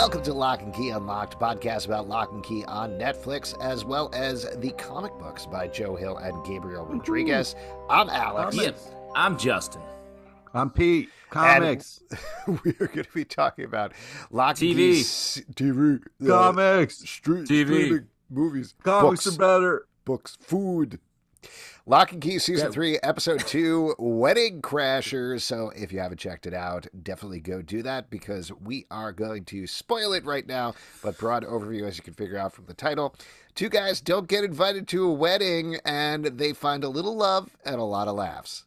Welcome to Locke Key Unlocked, podcast about Locke Key on Netflix, as well as the comic books by Joe Hill and Gabriel Rodriguez. I'm Alex. Yep. I'm Justin. I'm Pete. Comics. And we are going to be talking about Locke TV. TV. Comics. Streaming, movies. Comics books, are better. Books, food. Locke and Key Season 3, Episode 2, Wedding Crashers. So if you haven't checked it out, definitely go do that because we are going to spoil it right now. But broad overview, as you can figure out from the title. Two guys don't get invited to a wedding, and they find a little love and a lot of laughs.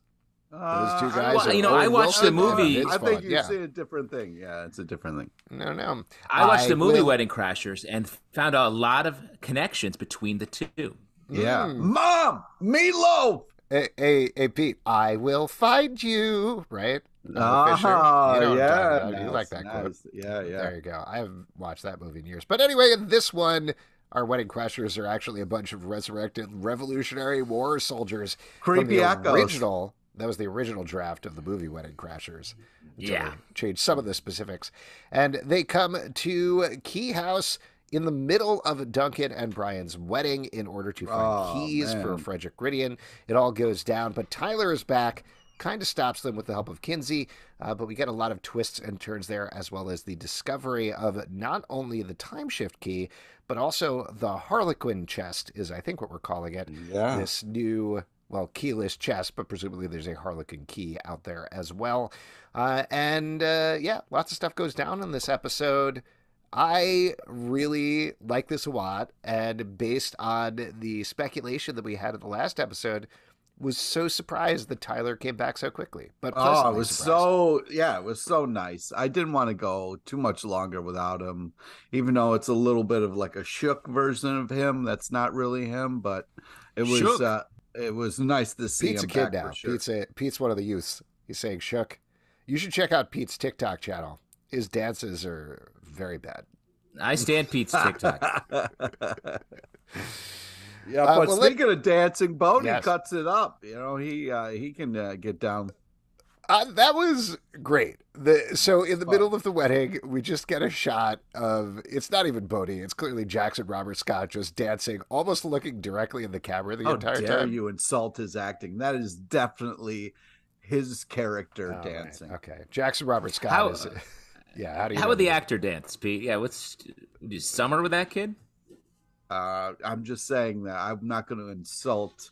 Those two guys I watched the movie. I think you're seeing a different thing. Yeah, it's a different thing. No. I watched the movie Wedding Crashers and found a lot of connections between the two. Yeah. Mom, meatloaf. Hey, Pete, I will find you, right? Yeah. You like that quote. Yeah. There you go. I haven't watched that movie in years. But anyway, in this one, our Wedding Crashers are actually a bunch of resurrected Revolutionary War soldiers. Creepy echoes. That was the original draft of the movie Wedding Crashers. Yeah. Changed some of the specifics. And they come to Key House in the middle of Duncan and Brian's wedding in order to find keys for Frederick Gideon. It all goes down, but Tyler is back, kind of stops them with the help of Kinsey, but we get a lot of twists and turns there, as well as the discovery of not only the Timeshift Key, but also the Harlequin chest is, I think, what we're calling it. Yeah. This new, keyless chest, but presumably there's a Harlequin key out there as well. Lots of stuff goes down in this episode. I really like this a lot, and based on the speculation that we had in the last episode, was so surprised that Tyler came back so quickly. But it was so nice. I didn't want to go too much longer without him, even though it's a little bit of like a shook version of him. That's not really him, but it was nice to see Pete's him a kid back now. for sure. Pete's one of the youths. He's saying shook. You should check out Pete's TikTok channel. His dances are very bad. I stand Pete's TikTok. Yeah, but speaking of dancing, Bode cuts it up. You know, he can get down. That was great. So in the middle of the wedding, we just get a shot of, it's not even Bode. It's clearly Jackson Robert Scott just dancing, almost looking directly in the camera the entire time. How dare you insult his acting? That is definitely his character dancing. Right. Okay. Jackson Robert Scott is... Yeah, how would the actor dance, Pete? Yeah, do summer with that kid? I'm just saying that I'm not going to insult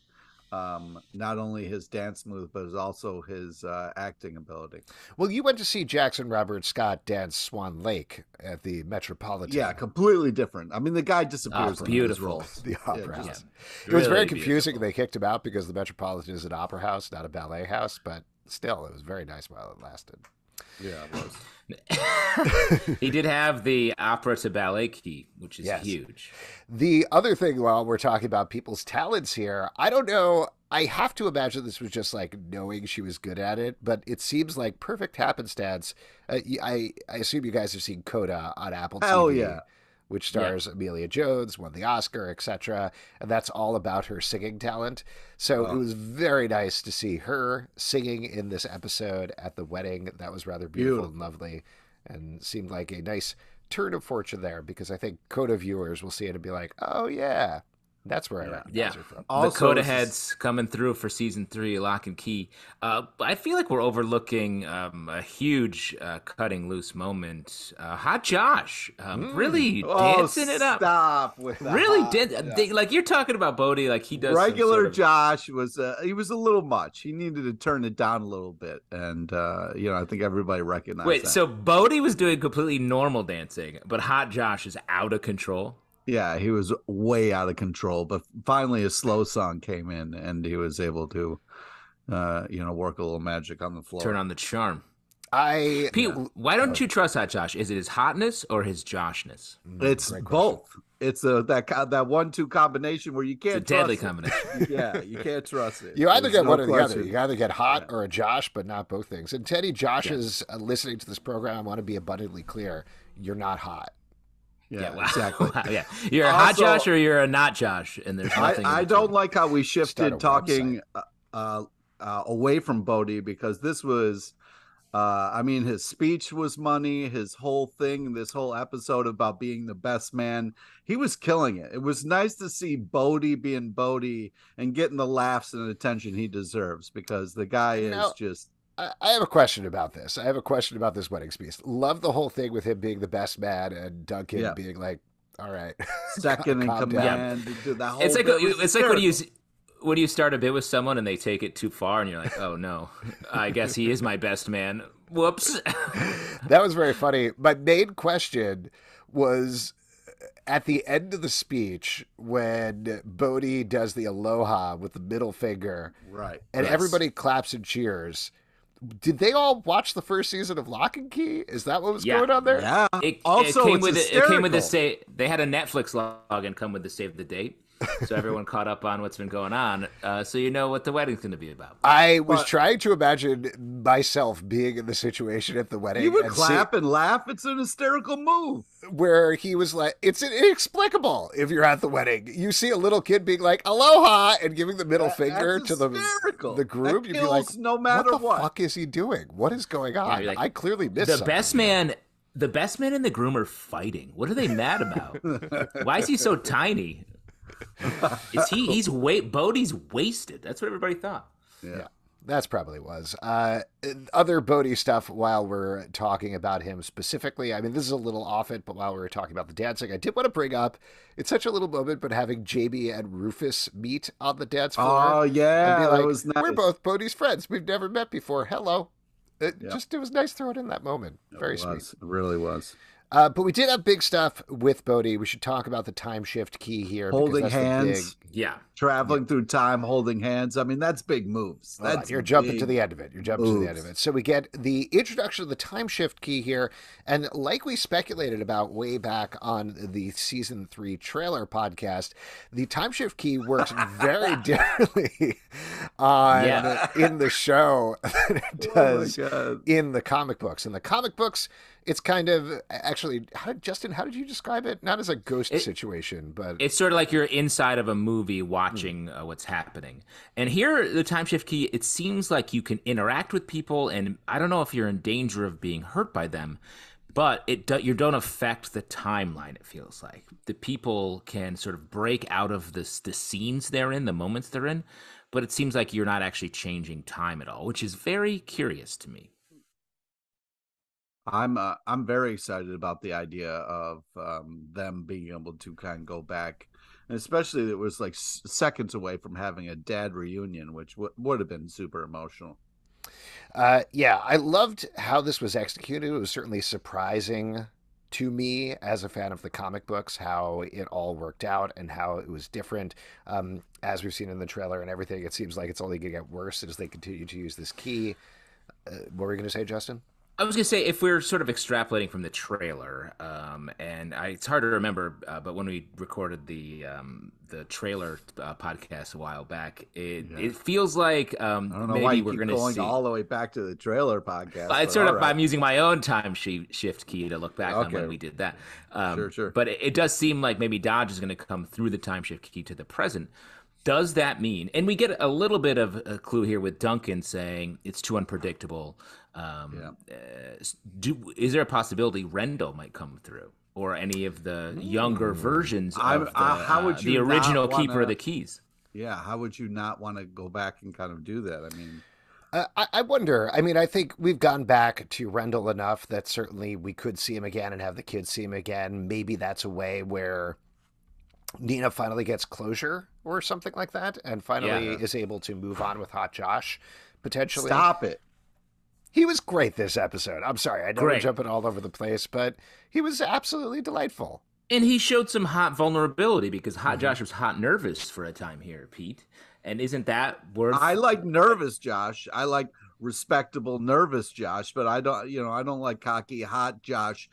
not only his dance move, but also his acting ability. Well, you went to see Jackson Robert Scott dance Swan Lake at the Metropolitan. Yeah, completely different. I mean, the guy disappears. Beautiful. The opera house. It really was very confusing. Beautiful. They kicked him out because the Metropolitan is an opera house, not a ballet house, but still, it was very nice while it lasted. Yeah, it was. He did have the opera to ballet key, which is huge. The other thing, while we're talking about people's talents here, I don't know. I have to imagine this was just like knowing she was good at it, but it seems like perfect happenstance. I assume you guys have seen Coda on Apple TV. Hell yeah. Which stars Amelia Jones, won the Oscar, etc. And that's all about her singing talent. So it was very nice to see her singing in this episode at the wedding. That was rather beautiful and lovely and seemed like a nice turn of fortune there, because I think Coda viewers will see it and be like, oh, yeah. That's where I recognize her from. Also, the Coda heads coming through for season 3, Locke and Key. I feel like we're overlooking a huge cutting loose moment. Hot Josh, really dancing it up. Stop with that. Really like you're talking about Bode, like he does. Regular Josh was he was a little much. He needed to turn it down a little bit, and I think everybody recognized. Wait, that. so Bode was doing completely normal dancing, but Hot Josh is out of control. Yeah, he was way out of control, but finally a slow song came in and he was able to, work a little magic on the floor. Turn on the charm. Pete, why don't you trust Hot Josh? Is it his hotness or his Joshness? It's both. It's that 1-2 combination where you can't it's a deadly combination. Yeah, you can't trust it. You either get one or the other. You either get hot or a Josh, but not both things. And Teddy, Josh is listening to this program. I want to be abundantly clear. You're not hot. Yeah, exactly. Wow, yeah. You're a hot Josh or you're a not Josh, and there's nothing. I don't like how we shifted talking away from Bode, because this was I mean, his speech was money. His whole thing, this whole episode about being the best man, he was killing it. It was nice to see Bode being Bode and getting the laughs and attention he deserves, because the guy is just. I have a question about this. I have a question about this wedding speech. Love the whole thing with him being the best man and Duncan being like, all right, second in command. Yeah. It's like when you start a bit with someone and they take it too far and you're like, oh no, I guess he is my best man. Whoops. That was very funny. My main question was at the end of the speech when Bode does the aloha with the middle finger. Right. And everybody claps and cheers. Did they all watch the first season of Locke Key? Is that what was going on there? Yeah. It came with the they had a Netflix login come with the save the date. So everyone caught up on what's been going on. So you know what the wedding's going to be about. I was trying to imagine myself being in the situation at the wedding. You would clap and laugh. It's an hysterical move. Where he was like, it's inexplicable if you're at the wedding. You see a little kid being like, aloha, and giving the middle finger to the groom. You'd be like, no matter what the fuck is he doing? What is going on? Like, I clearly missed something. The best man and the groom are fighting. What are they mad about? Why is he so tiny? Bode's wasted. That's what everybody thought. Yeah, that's probably was. Other Bode stuff while we're talking about him specifically. I mean, this is a little off it, but while we were talking about the dancing, I did want to bring up, it's such a little moment, but having Jamie and Rufus meet on the dance floor. Oh, yeah. And be like, that was nice. We're both Bode's friends. We've never met before. Hello. It was nice throwing in that moment. Very sweet. It really was. But we did have big stuff with Bode. We should talk about the Timeshift Key here. Holding hands. Yeah. Traveling through time, holding hands. I mean, that's big moves. You're jumping to the end of it. So we get the introduction of the Timeshift Key here. And like we speculated about way back on the season 3 trailer podcast, the Timeshift Key works very differently in the show than it does in the comic books. In the comic books, it's kind of actually, Justin, how did you describe it? Not as a ghost situation, but it's sort of like you're inside of a movie watching what's happening. And here, the Timeshift Key, it seems like you can interact with people, and I don't know if you're in danger of being hurt by them, but you don't affect the timeline. It feels like the people can sort of break out of the scenes they're in, the moments they're in, but it seems like you're not actually changing time at all, which is very curious to me. I'm very excited about the idea of them being able to kind of go back, and especially it was like seconds away from having a dad reunion, which would have been super emotional. I loved how this was executed. It was certainly surprising to me as a fan of the comic books how it all worked out and how it was different. As we've seen in the trailer and everything, it seems like it's only going to get worse as they continue to use this key. What were you going to say, Justin? I was going to say, if we're sort of extrapolating from the trailer, it's hard to remember, but when we recorded the trailer podcast a while back, it feels like I don't know maybe why you we're going to see all the way back to the trailer podcast. It's sort of I'm using my own Timeshift Key to look back on when we did that. Sure. But it does seem like maybe Dodge is going to come through the Timeshift Key to the present. Does that mean, and we get a little bit of a clue here with Duncan saying it's too unpredictable. Is there a possibility Rendell might come through, or any of the younger versions of the original keeper of the keys? Yeah, how would you not want to go back and kind of do that? I mean, I wonder. I mean, I think we've gone back to Rendell enough that certainly we could see him again and have the kids see him again. Maybe that's a way where Nina finally gets closure or something like that, and finally is able to move on with Hot Josh, potentially. Stop it. He was great this episode. I'm sorry, I know we're jumping all over the place, but he was absolutely delightful. And he showed some hot vulnerability because Hot Josh was hot nervous for a time here, Pete. And isn't that worth? I like nervous Josh. I like respectable nervous Josh, but I don't like cocky hot Josh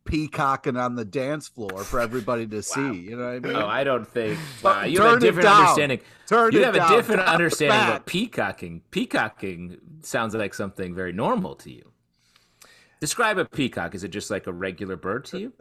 peacocking on the dance floor for everybody to see. You know what I mean? Oh, I don't think you have a different understanding. You have a different understanding of peacocking. Peacocking sounds like something very normal to you. Describe a peacock. Is it just like a regular bird to you?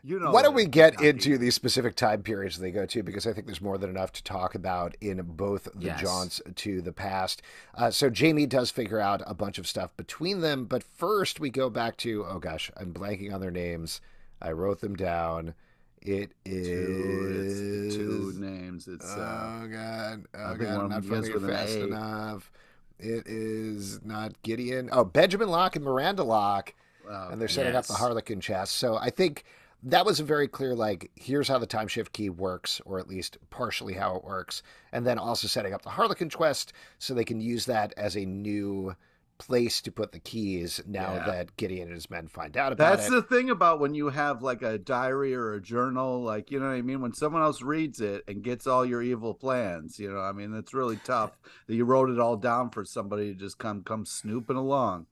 You know, why don't we get into these specific time periods they go to, because I think there's more than enough to talk about in both the jaunts to the past. So Jamie does figure out a bunch of stuff between them, but first we go back to, oh gosh, I'm blanking on their names. I wrote them down. It is two names. It's oh god, I'm not finding it fast enough. It is not Gideon. Oh, Benjamin Locke and Miranda Locke, and they're setting up the Harlequin chest. So I think that was a very clear, like, here's how the Timeshift Key works, or at least partially how it works, and then also setting up the Harlequin quest so they can use that as a new place to put the keys now that Gideon and his men find out about it. That's the thing about when you have like a diary or a journal, like, you know what I mean? When someone else reads it and gets all your evil plans, you know, I mean, it's really tough that you wrote it all down for somebody to just come snooping along.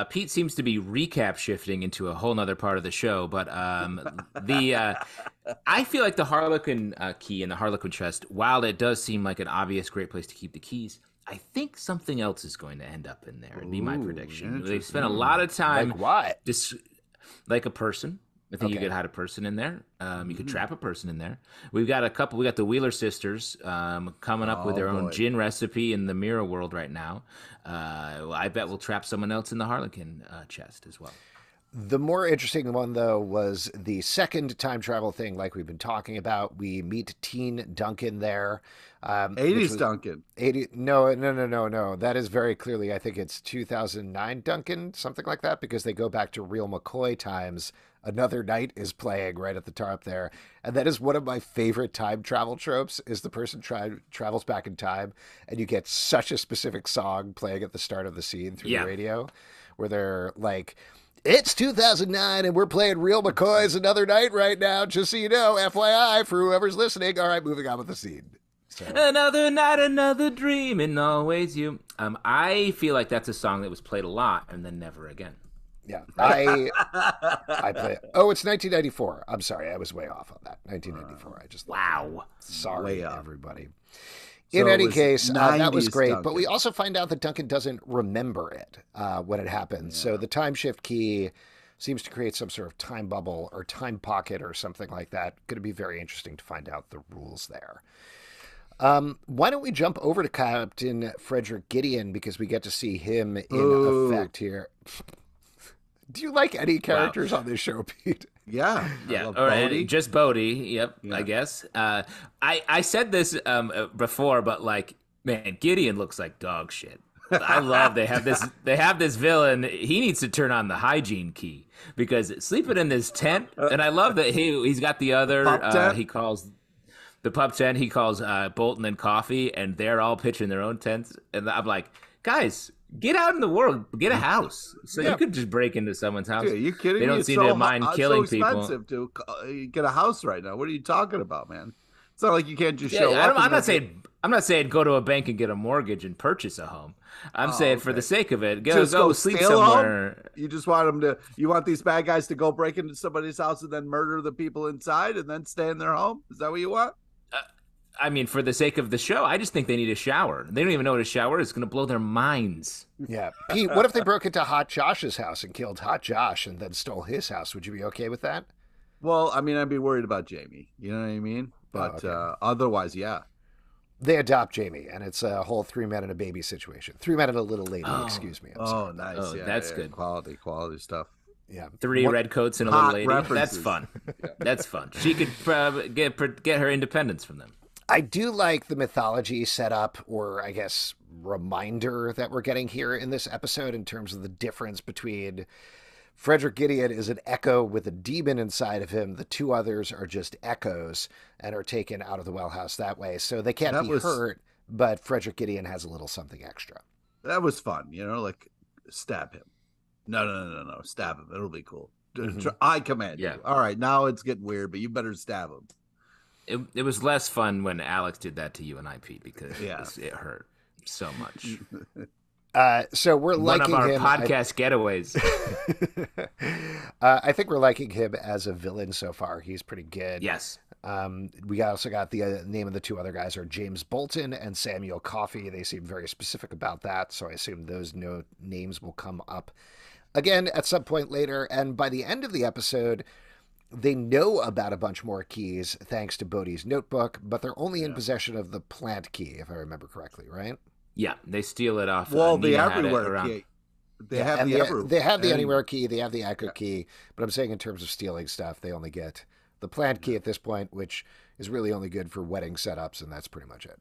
Pete seems to be recap shifting into a whole nother part of the show, but I feel like the Harlequin key and the Harlequin chest, while it does seem like an obvious great place to keep the keys, I think something else is going to end up in there. It'd be my prediction. They've spent a lot of time. Like what? Like a person. I think you could hide a person in there. You could trap a person in there. We've got a couple. We got the Wheeler sisters coming up with their own gin recipe in the mirror world right now. I bet we'll trap someone else in the Harlequin chest as well. The more interesting one, though, was the second time travel thing, like we've been talking about. We meet teen Duncan there. 80s Duncan. No. That is very clearly, I think it's 2009 Duncan, something like that, because they go back to real McCoy times. Another Night is playing right at the top there. And that is one of my favorite time travel tropes, is the person travels back in time, and you get such a specific song playing at the start of the scene through the radio, where they're like, it's 2009 and we're playing Real McCoy's Another Night right now, just so you know, FYI, for whoever's listening. All right, moving on with the scene. So. Another night, another dream, and always you. I feel like that's a song that was played a lot and then never again. Yeah, I play it. Oh, it's 1994. I'm sorry, I was way off on that. 1994. I just sorry, everybody. In any case, that was great. Duncan. But we also find out that Duncan doesn't remember it when it happens. So the Timeshift Key seems to create some sort of time bubble or time pocket or something like that. Going to be very interesting to find out the rules there. Why don't we jump over to Captain Frederick Gideon, because we get to see him in effect here. Do you like any characters on this show, Pete? Yeah. Or just Bode. Yep. Yeah. I guess. I said this before, but like, man, Gideon looks like dog shit. I love they have this villain. He needs to turn on the hygiene key, because sleeping in this tent, and I love that he's got the other. He calls the pub tent. He calls Bolton and Coffee, and they're all pitching their own tents. And I'm like, guys, get out in the world, get a house. So you could just break into someone's house. Dude, are you kidding me? They don't seem to mind killing people. It's so expensive to get a house right now. What are you talking about, man? It's not like you can't just show up. I'm not saying go to a bank and get a mortgage and purchase a home. I'm saying for the sake of it, go sleep somewhere. Home? You just want them to. You want these bad guys to go break into somebody's house and then murder the people inside and then stay in their home? Is that what you want? I mean, for the sake of the show, I just think they need a shower. They don't even know what a shower is. It's going to blow their minds. Yeah. Pete, what if they broke into Hot Josh's house and killed Hot Josh and then stole his house? Would you be okay with that? Well, I mean, I'd be worried about Jamie. You know what I mean? But otherwise, yeah. They adopt Jamie, and it's a whole 3 men and a baby situation. 3 men and a little lady, excuse me. Nice. Oh, yeah, that's good. Quality stuff. Yeah, 3 red coats and a little lady. References. That's fun. That's fun. She could get her independence from them. I do like the mythology setup, or I guess reminder that we're getting here in this episode in terms of the difference between Frederick Gideon is an echo with a demon inside of him. The 2 others are just echoes and are taken out of the well house that way. So they can't be hurt, but Frederick Gideon has a little something extra. That was fun, like stab him. No, stab him. It'll be cool. I command you. All right, now it's getting weird, but you better stab him. It was less fun when Alex did that to you and I, Pete, because it hurt so much. So we're liking one of him. Our podcast getaways. I think we're liking him as a villain so far. He's pretty good. Yes. We also got the name of the 2 other guys are James Bolton and Samuel Coffey. They seem very specific about that, so I assume those names will come up again at some point later. And by the end of the episode, they know about a bunch more keys thanks to Bode's notebook, but they're only in possession of the plant key, if I remember correctly, right? Yeah, they steal it off. Well, the everywhere key. They have the anywhere key, they have the echo key, but I'm saying in terms of stealing stuff, they only get the plant key at this point, which is really only good for wedding setups, and that's pretty much it.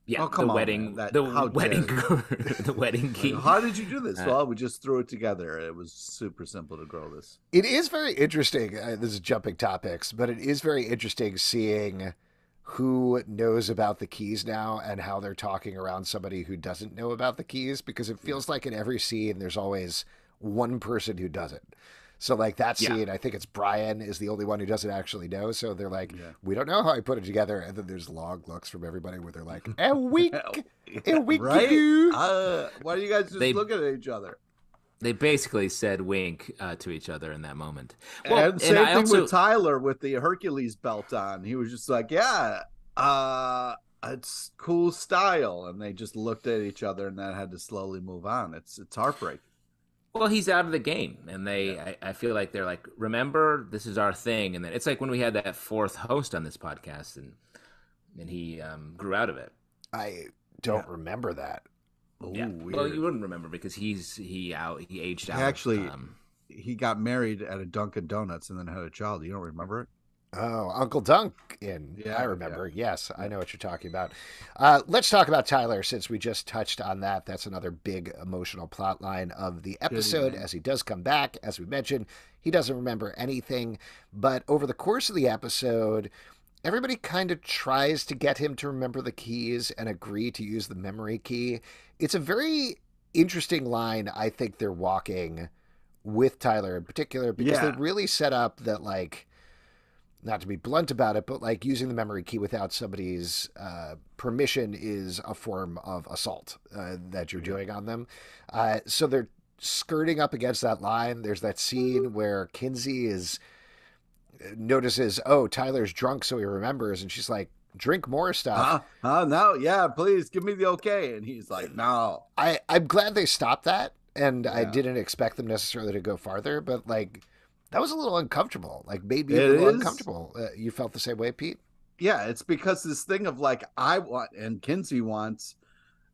Yeah, oh, come the on, wedding, man. the wedding key. How did you do this? Well, we just threw it together. It was super simple to grow this. It is very interesting. This is jumping topics, but it is very interesting seeing who knows about the keys now and how they're talking around somebody who doesn't know about the keys, because it feels like in every scene there's always one person who doesn't. So like that scene, I think it's Brian is the only one who doesn't actually know. So they're like, we don't know how I put it together. And then there's long looks from everybody where they're like, a week right? do. Why do you guys just look at each other? They basically said wink to each other in that moment. Well, and same thing with Tyler with the Hercules belt on. He was just like, it's cool style. And they just looked at each other and then had to slowly move on. It's heartbreaking. Well, he's out of the game, and I feel like they're like, remember, this is our thing. And then it's like when we had that fourth host on this podcast, and he grew out of it. I don't remember that. Ooh, yeah, weird. Well, you wouldn't remember because he aged out. Actually, he got married at a Dunkin' Donuts and then had a child. You don't remember it? Oh, Uncle Dunc I remember. Yeah. Yes, I know what you're talking about. Let's talk about Tyler, since we just touched on that. That's another big emotional plot line of the episode. As he does come back, as we mentioned, he doesn't remember anything. But over the course of the episode, everybody kind of tries to get him to remember the keys and agree to use the memory key. It's a very interesting line, I think, they're walking with Tyler in particular, because they really set up that, like, not to be blunt about it, but like using the memory key without somebody's permission is a form of assault that you're doing on them. So they're skirting up against that line. There's that scene where Kinsey notices, oh, Tyler's drunk, so he remembers, and she's like, drink more stuff. No, yeah, please give me the okay. And he's like, no. I'm glad they stopped that, and I didn't expect them necessarily to go farther, but like, that was a little uncomfortable. Like, made me a little uncomfortable. You felt the same way, Pete? Yeah, it's because this thing of like, I want, and Kinsey wants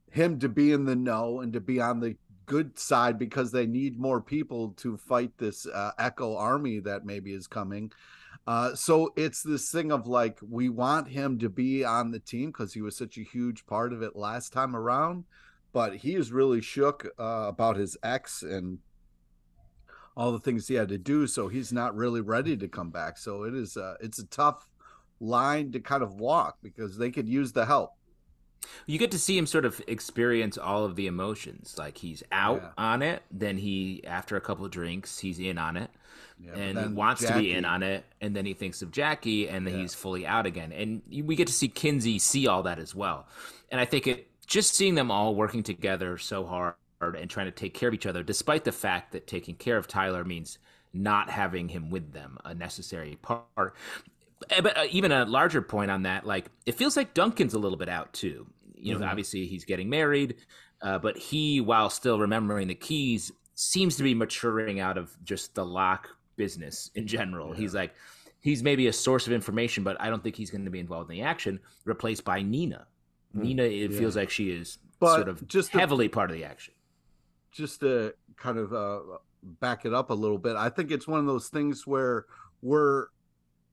him to be in the know and to be on the good side because they need more people to fight this Echo army that maybe is coming. So it's this thing of like, we want him to be on the team because he was such a huge part of it last time around. But he is really shook about his ex and all the things he had to do, so he's not really ready to come back. So it's a tough line to kind of walk because they could use the help. You get to see him sort of experience all of the emotions. Like, he's out on it, then after a couple of drinks, he's in on it, and he wants to be in on it, and then he thinks of Jackie, and then he's fully out again. And we get to see Kinsey see all that as well. And I think just seeing them all working together so hard and trying to take care of each other, despite the fact that taking care of Tyler means not having him with them, a necessary part. But even a larger point on that, like, it feels like Duncan's a little bit out too. You know, obviously he's getting married, but he, while still remembering the keys, seems to be maturing out of just the Locke business in general. He's maybe a source of information, but I don't think he's going to be involved in the action, replaced by Nina. Nina, it feels like she is sort of just heavily part of the action. Just to kind of back it up a little bit, I think it's one of those things where we're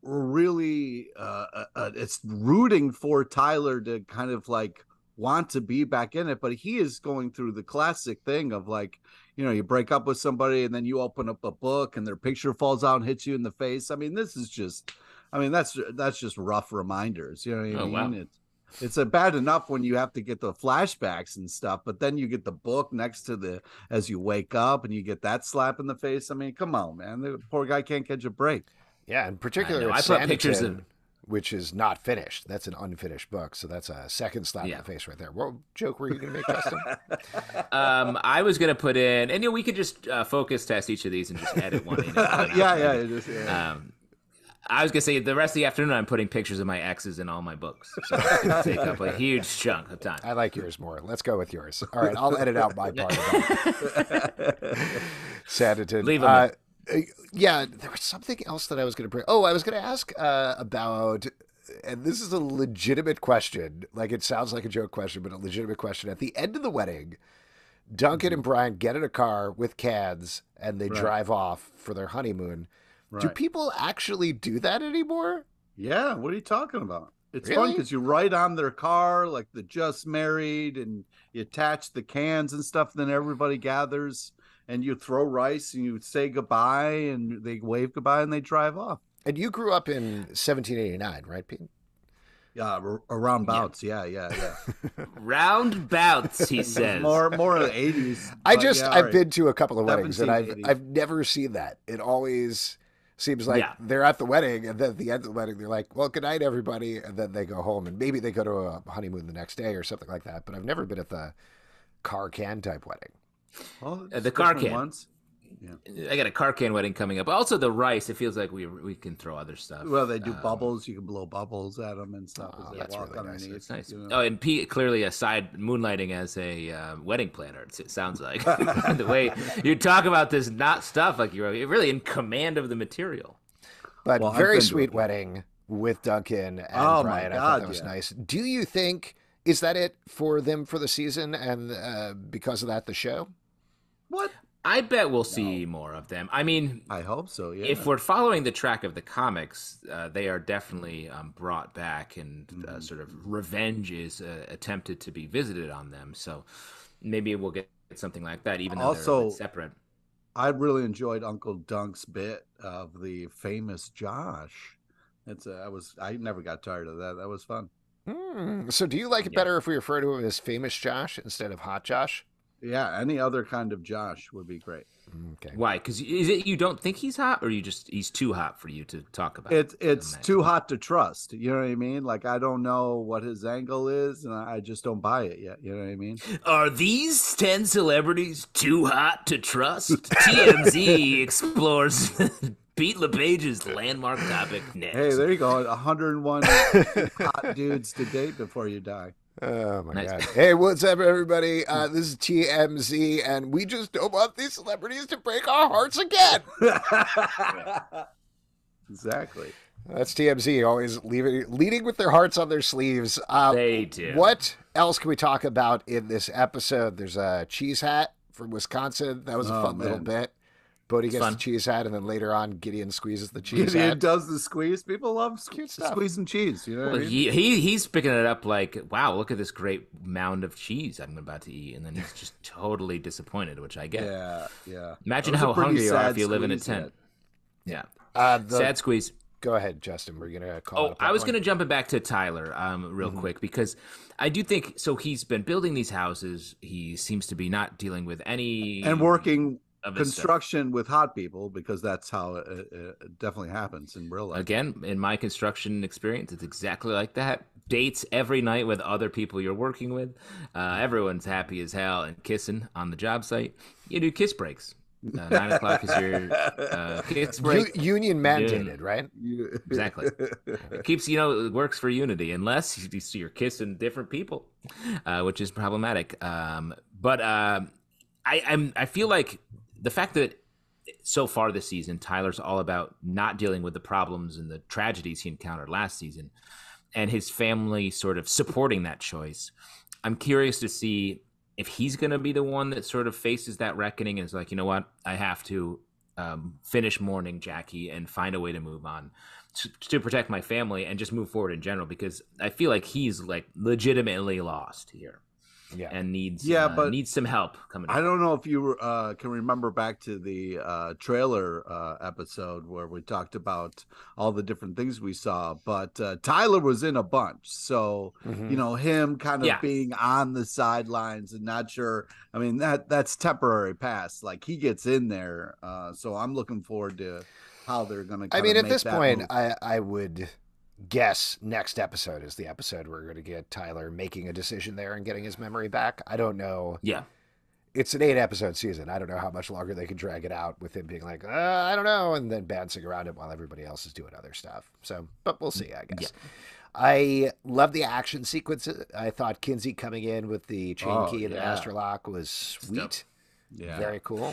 really it's rooting for Tyler to kind of like want to be back in it, but he is going through the classic thing of like, you know, you break up with somebody and then you open up a book and their picture falls out and hits you in the face. I mean, that's just rough reminders, you know what I mean? Wow. It's bad enough when you have to get the flashbacks and stuff, but then you get the book next to as you wake up and you get that slap in the face. I mean, come on, man. The poor guy can't catch a break. Yeah, in particular, I put pictures of, which is not finished. That's an unfinished book, so that's a second slap in the face right there. What joke were you going to make, Justin? I was going to put in, and we could just focus test each of these and just edit one in. I was going to say, the rest of the afternoon, I'm putting pictures of my exes in all my books. So it's going to take up a huge chunk of time. I like yours more. Let's go with yours. All right, I'll edit out my part of that. Sanditon. Leave them Yeah, there was something else that I was going to bring. Oh, I was going to ask about, and this is a legitimate question. Like, it sounds like a joke question, but a legitimate question. At the end of the wedding, Duncan and Brian get in a car with cans and they drive off for their honeymoon. Right. Do people actually do that anymore? Yeah. What are you talking about? It's fun because you write on their car like the just married, and you attach the cans and stuff. Then everybody gathers and you throw rice and you say goodbye and they wave goodbye and they drive off. And you grew up in 1789, right, Pete? Yeah, around bouts. Yeah. Roundabouts, he says. More in the 80s. I've been to a couple of weddings and I've never seen that. It always seems like they're at the wedding and then at the end of the wedding they're like, well, good night, everybody, and then they go home and maybe they go to a honeymoon the next day or something like that. But I've never been at the car can type wedding. Well, the car can ones. Yeah. I got a car can wedding coming up. Also, the rice. It feels like we can throw other stuff. Well, they do bubbles. You can blow bubbles at them and stuff as they walk really underneath. Nice. Nice. You know? Oh, and Pete clearly moonlighting as a wedding planner. It sounds like the way you talk about this stuff, like you're really in command of the material. But very sweet wedding with Duncan and Brian. I thought that was nice. Do you think is that it for them for the season, and because of that, the show? What? I bet we'll see more of them. I mean, I hope so, yeah. If we're following the track of the comics, they are definitely brought back, and sort of revenge is attempted to be visited on them. So maybe we'll get something like that, even though they're a bit separate. I really enjoyed Uncle Dunc's bit of the famous Josh. I never got tired of that. That was fun. So do you like it better if we refer to him as famous Josh instead of hot Josh? Yeah, any other kind of Josh would be great. Okay. Why? Because is it you don't think he's hot, or he's too hot for you to talk about? It's too hot to trust. You know what I mean? Like, I don't know what his angle is, and I just don't buy it yet. You know what I mean? Are these 10 celebrities too hot to trust? TMZ explores Pete LePage's landmark topic next. Hey, there you go. 101 hot dudes to date before you die. Oh, my God. Hey, what's up, everybody? This is TMZ, and we just don't want these celebrities to break our hearts again. Exactly. That's TMZ, always leading with their hearts on their sleeves. They do. What else can we talk about in this episode? There's a cheese hat from Wisconsin. That was a fun little bit. Bode gets the cheese hat, and then later on, Gideon squeezes the cheese hat. Gideon does the squeeze. People love squeezing cheese. You know what I mean? He's picking it up like, wow, look at this great mound of cheese I'm about to eat. And then he's just totally disappointed, which I get. Yeah. Imagine how hungry you are if you live in a tent. Yeah. Sad squeeze. Go ahead, Justin. We're going to call I was going to jump it back to Tyler real quick, because I do think, so he's been building these houses. He seems to be not dealing with any... And working... construction with hot people, because that's how it definitely happens in real life. Again, in my construction experience, it's exactly like that. Dates every night with other people you're working with. Everyone's happy as hell and kissing on the job site. You do kiss breaks. 9 o'clock is your kiss break. Union mandated, right? Exactly. It keeps, it works for unity, unless you're kissing different people, which is problematic. But I feel like the fact that so far this season, Tyler's all about not dealing with the problems and the tragedies he encountered last season, and his family sort of supporting that choice. I'm curious to see if he's going to be the one that sort of faces that reckoning and is like, you know what, I have to finish mourning Jackie and find a way to move on to protect my family and just move forward in general, because I feel like he's like legitimately lost here. Yeah, and needs some help coming up. I don't know if you can remember back to the trailer episode where we talked about all the different things we saw, but Tyler was in a bunch. So, him kind of being on the sidelines and not sure. I mean, that's temporary pass. Like, he gets in there. So I'm looking forward to how they're going to at this point, I would guess next episode is the episode we're going to get Tyler making a decision there and getting his memory back. I don't know. Yeah. It's an 8-episode season. I don't know how much longer they can drag it out with him being like, I don't know, and then bouncing around it while everybody else is doing other stuff. So, but we'll see, I guess. Yeah. I love the action sequences. I thought Kinsey coming in with the chain key and the master lock was sweet. Yeah. Very cool.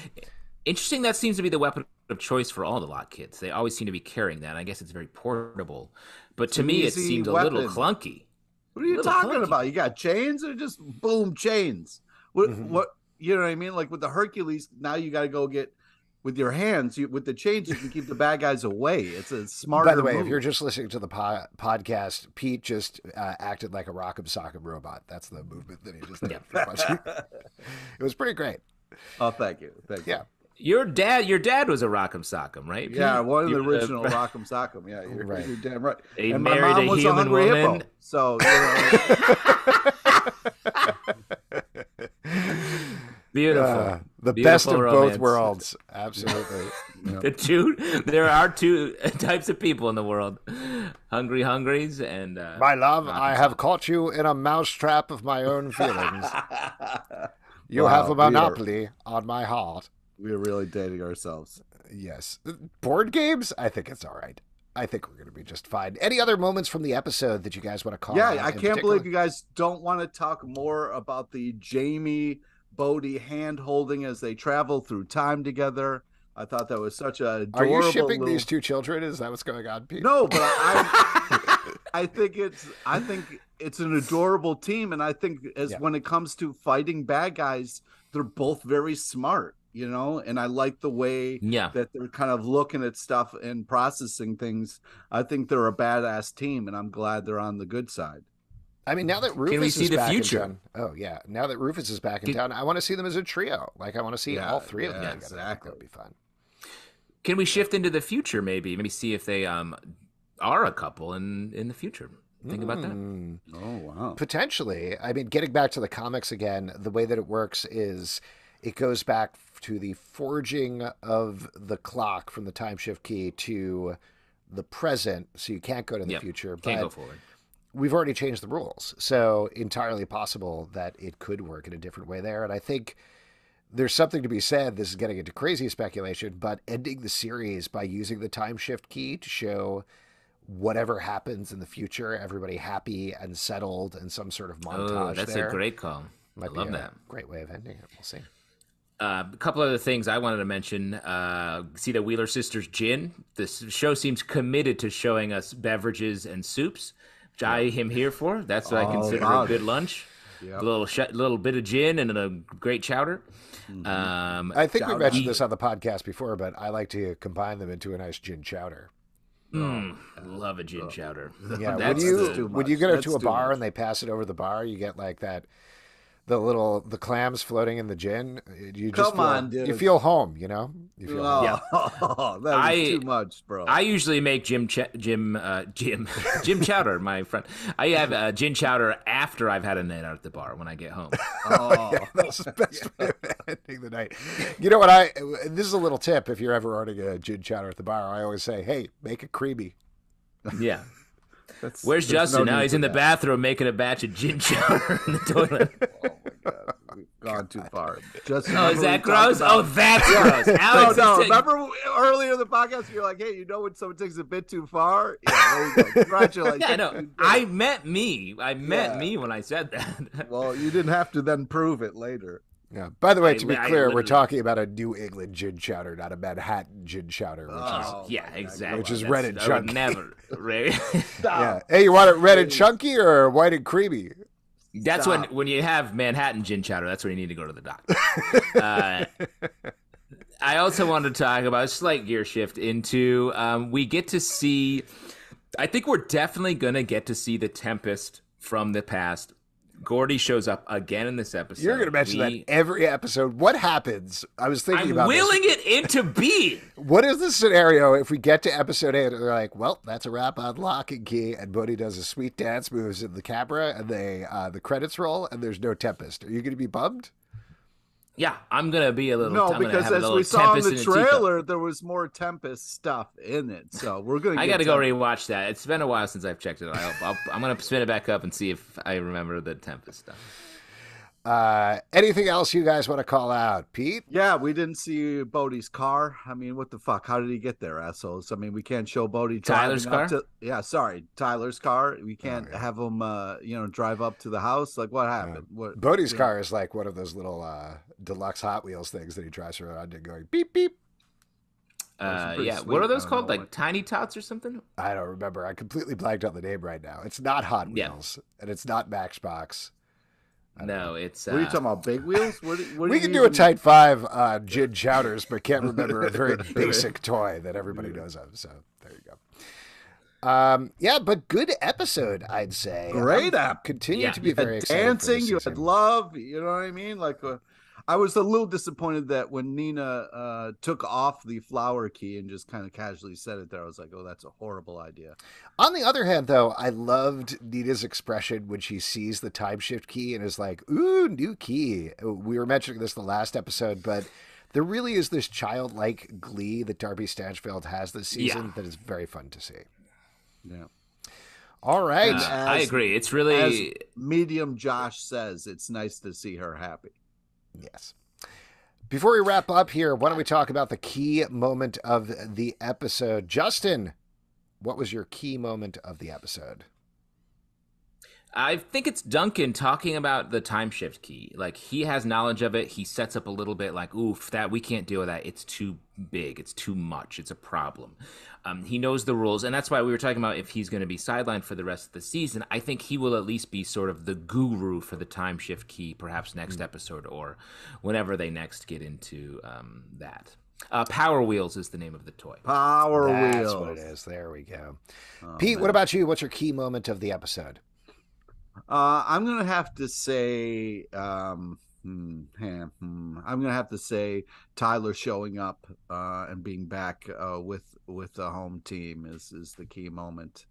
Interesting. That seems to be the weapon of choice for all the Locke kids. They always seem to be carrying that. And I guess it's very portable. But to me, it seemed a little clunky. What are you talking about? You got chains or just boom chains? What you know what I mean? Like with the Hercules, now you got to go get with your hands. With the chains, you can keep the bad guys away. It's a smarter. By the way, move. if you're just listening to the podcast, Pete just acted like a Rock'em Sock'em robot. That's the movement that he just did. It was pretty great. Oh, thank you. Yeah. Your dad was a Rock'em Sock'em, right, Pete? Yeah, one of the original Rock'em Sock'em. Yeah, you're damn right. He and married my mom a was human hungry woman. Hippo, so you know. Beautiful. The Beautiful best of romance. both worlds. Absolutely. There are two types of people in the world: hungries and my love, I have caught you in a mousetrap of my own feelings. You have a monopoly on my heart. We're really dating ourselves. Yes. Board games? I think it's all right. I think we're going to be just fine. Any other moments from the episode that you guys want to call out? Yeah, I can't believe you guys don't want to talk more about the Jamie Bode hand holding as they travel through time together. I thought that was such a adorable. Are you shipping these two children? Is that what's going on, Pete? No, but I think it's an adorable team, and I think when it comes to fighting bad guys, they're both very smart. You know, and I like the way that they're kind of looking at stuff and processing things. I think they're a badass team, and I'm glad they're on the good side. I mean, now that Rufus Can we see is the back future? in town, now that Rufus is back in town, I want to see them as a trio. Like, I want to see all three of them together. Exactly. That would be fun. Can we shift into the future? Maybe see if they are a couple in the future. Think about that. Oh wow! Potentially. I mean, getting back to the comics again, the way that it works is it goes back to the forging of the clock from the Timeshift Key to the present, so you can't go to the future. Can't go forward. We've already changed the rules, so entirely possible that it could work in a different way there. And I think there's something to be said. This is getting into crazy speculation, but ending the series by using the Timeshift Key to show whatever happens in the future, everybody happy and settled, and some sort of montage. Oh, that's there. a great call. Might I love that. Great way of ending it. We'll see. A couple other things I wanted to mention. See the Wheeler Sisters gin. This show seems committed to showing us beverages and soups, which I am here for. That's what I consider a good lunch. Yep. A little bit of gin and a great chowder. I think we mentioned this on the podcast before, but I like to combine them into a nice gin chowder. I love a gin chowder. Yeah, when you go to a bar and they pass it over the bar, you get like that. The clams floating in the gin. You just dude. You feel home, you know. You feel home. That is too much, bro. I usually make gin chowder, my friend. I have gin chowder after I've had a night out at the bar when I get home. That's the best way of ending the night. You know what? This is a little tip. If you're ever ordering a gin chowder at the bar, I always say, "Hey, make it creamy." Yeah. Where's Justin? Now he's in the bathroom making a batch of gin chowder in the toilet. Oh my god, we've gone too far. Justin, is that gross? Oh, that's gross. Alex, no. Remember earlier in the podcast, you're like, "Hey, you know when someone takes a bit too far?" Yeah, there you go. Congratulations. Yeah, no, I meant me. I meant me when I said that. Well, you didn't have to then prove it later. Yeah. By the way, to be clear, we're talking about a New England gin chowder, not a Manhattan gin chowder, exactly. Which is red and chunky. Never. Yeah. Hey, you want it red and chunky or white and creamy? That's when you have Manhattan gin chowder. That's when you need to go to the doctor. I also wanted to talk about a slight gear shift into we get to see. I think we're definitely gonna get to see the Tempest from the past. Gordy shows up again in this episode. You're going to mention that every episode. What happens? I was thinking about this. I'm willing it into being. What is the scenario if we get to episode 8 and they're like, well, that's a wrap on Locke Key, and Bode does a sweet dance moves in the camera, and the credits roll, and there's no Tempest. Are you going to be bummed? Yeah, I'm going to be a little... No, because as we saw in the trailer, there was more Tempest stuff in it. So we're going to I got to go rewatch that. It's been a while since I've checked it out. I'm going to spin it back up and see if I remember the Tempest stuff. Anything else you guys want to call out? Pete? Yeah, we didn't see Bodie's car. I mean, what the fuck? How did he get there, assholes? I mean, we can't show Bode Tyler's car? Tyler's car. We can't have him, drive up to the house. Like, what happened? Bodie's car is like one of those little deluxe Hot Wheels things that he drives around and going beep, beep. Yeah. What are those called? Like Tiny Tots or something? I don't remember. I completely blanked on the name right now. It's not Hot Wheels, and it's not Matchbox. No, it's. What are you talking about? Big Wheels? We can do a tight 5 on Gin Chowders, but can't remember a very basic toy that everybody knows of. So there you go. Yeah, but good episode, I'd say. Great app. Continue to be very excited. Dancing, you had love. You know what I mean? Like, I was a little disappointed that when Nina took off the flower key and just kind of casually said it there, I was like, oh, that's a horrible idea. On the other hand, though, I loved Nina's expression when she sees the Timeshift key and is like, ooh, new key. We were mentioning this in the last episode, but there really is this childlike glee that Darby Stanchfield has this season that is very fun to see. Yeah. All right. I agree. It's really, as Medium Josh says, it's nice to see her happy. Yes. Before we wrap up here, why don't we talk about the key moment of the episode? Justin, what was your key moment of the episode? I think it's Duncan talking about the Timeshift key. Like, he has knowledge of it. He sets up a little bit like, oof, that we can't deal with that. It's too big. It's too much. It's a problem. He knows the rules. And that's why we were talking about if he's going to be sidelined for the rest of the season. I think he will at least be sort of the guru for the Timeshift key, perhaps next episode or whenever they next get into that. Power Wheels is the name of the toy. Power Wheels. That's what it is. There we go. Pete, what about you? What's your key moment of the episode? I'm going to have to say, I'm going to have to say Tyler showing up and being back with the home team is the key moment.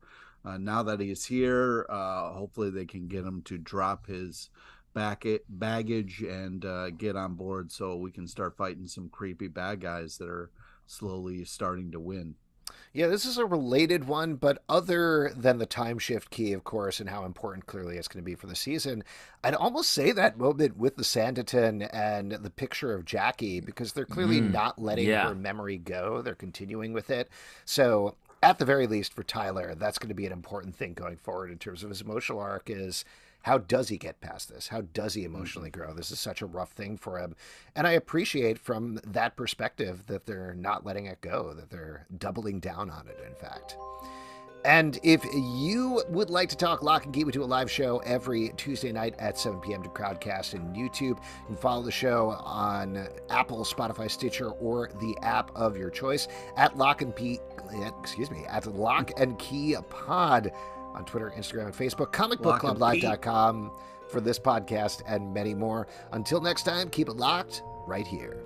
Now that he's here, hopefully they can get him to drop his baggage and get on board so we can start fighting some creepy bad guys that are slowly starting to win. Yeah, this is a related one, but other than the Timeshift key, of course, and how important clearly it's going to be for the season, I'd almost say that moment with the Sanditon and the picture of Jackie, because they're clearly not letting her memory go. They're continuing with it. So at the very least for Tyler, that's going to be an important thing going forward in terms of his emotional arc is how does he get past this? How does he emotionally grow? This is such a rough thing for him. And I appreciate from that perspective that they're not letting it go, that they're doubling down on it, in fact. And if you would like to talk Locke and Key, we do a live show every Tuesday night at 7 p.m. to Crowdcast and YouTube. You can follow the show on Apple, Spotify, Stitcher, or the app of your choice at Locke and Key Pod on Twitter, Instagram, and Facebook. ComicBookClubLive.com for this podcast and many more. Until next time, keep it locked right here.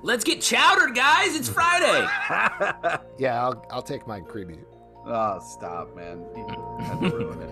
Let's get chowdered, guys. It's Friday. Yeah, I'll take mine creamy. Oh, stop, man. You had to ruin it.